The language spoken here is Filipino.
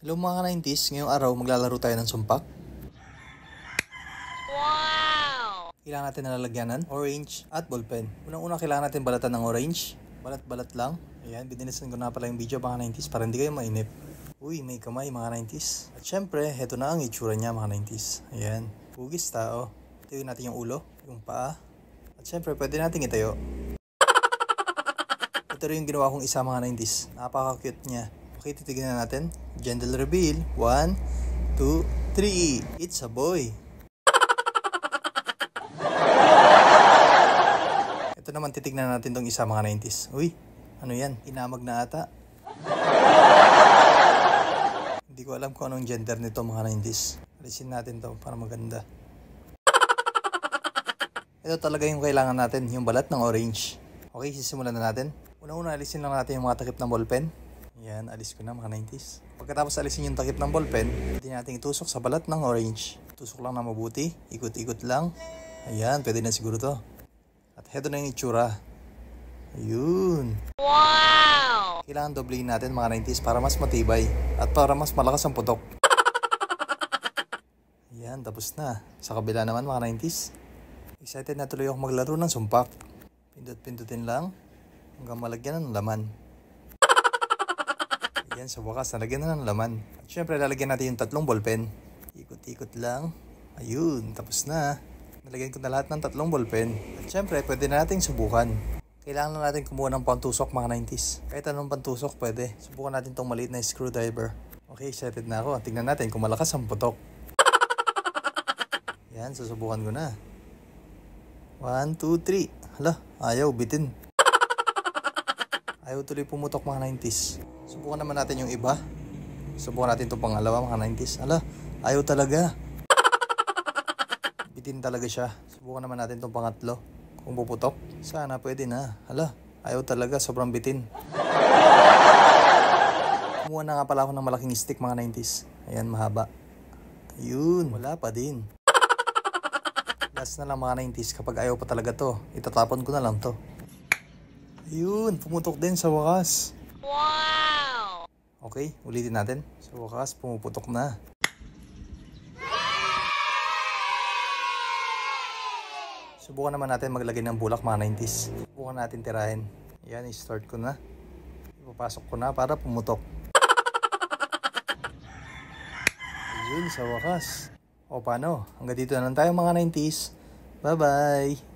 Hello mga 90s, ngayong araw maglalaro tayo ng sumpak. Wow! Kailangan natin na lalagyanan, orange at ballpen. Unang-una kailangan natin balatan ng orange. Balat-balat lang. Ayan, binilisan ko na pala yung video mga 90s para hindi kayo mainip. Uy, may kamay mga 90s. At syempre, heto na ang itsura niya mga 90s. Ayan, hugis tao. Itawin natin yung ulo, yung paa. At syempre, pwede natin itayo. Ito rin yung ginawa kong isa mga 90s. Napaka-cute niya. Okay, titignan natin. Gender reveal. 1, 2, 3. It's a boy. Ito naman titignan natin tong isa mga 90s. Uy, ano yan? Inamag na ata. Hindi ko alam kung anong gender nito mga 90s. Alisin natin to para maganda. Ito talaga yung kailangan natin, yung balat ng orange. Okay, sisimulan na natin. Una-una alisin lang natin yung mga takip ng ballpen. Yan, alis ko na mga 90s. Pagkatapos alisin yung takip ng ballpen, pwede natin itusok sa balat ng orange. Tusok lang na mabuti, ikot-ikot lang. Ayan, pwede na siguro to. At heto na yung itsura. Ayun. Wow! Kailangan doblehin natin mga 90s para mas matibay at para mas malakas ang putok. Ayan, tapos na. Sa kabila naman mga 90s. Excited na tuloy ako maglaro ng sumpak. Pindot-pindutin lang hanggang malagyan ng laman. Ayan, sa wakas, nalagyan na ng laman. At syempre, lalagyan natin yung tatlong ballpen. Ikot-ikot lang. Ayun, tapos na. Nalagyan ko na lahat ng tatlong ballpen. At syempre, pwede na natin subukan. Kailangan na natin kumuha ng pantusok mga 90s. Kahit anong pantusok pwede. Subukan natin tong maliit na screwdriver. Okay, excited na ako. Tingnan natin kung malakas ang putok. Ayan, susubukan ko na. 1, 2, 3. Hala, ayaw, bitin. Ayaw tuloy pumutok mga 90s. Subukan naman natin yung iba. Subukan natin itong pangalawa mga 90s. Hala, ayaw talaga. Bitin talaga siya. Subukan naman natin itong pangatlo. Kung puputok, sana pwede na. Hala, ayaw talaga, sobrang bitin. Kumuha na nga pala ako ng malaking stick mga 90s. Ayan, mahaba. Ayun, wala pa din. Last na lang mga 90s, kapag ayaw pa talaga to, itatapon ko na lang to. Ayun, pumutok din sa wakas. Wow! Okay, ulitin natin. Sa wakas, pumuputok na. Subukan naman natin maglagay ng bulak mga 90s. Subukan natin tirahin. Ayan, i-start ko na. Ipapasok ko na para pumutok. Ayun, sa wakas. O paano? Hanggang dito na lang tayo mga 90s. Bye-bye!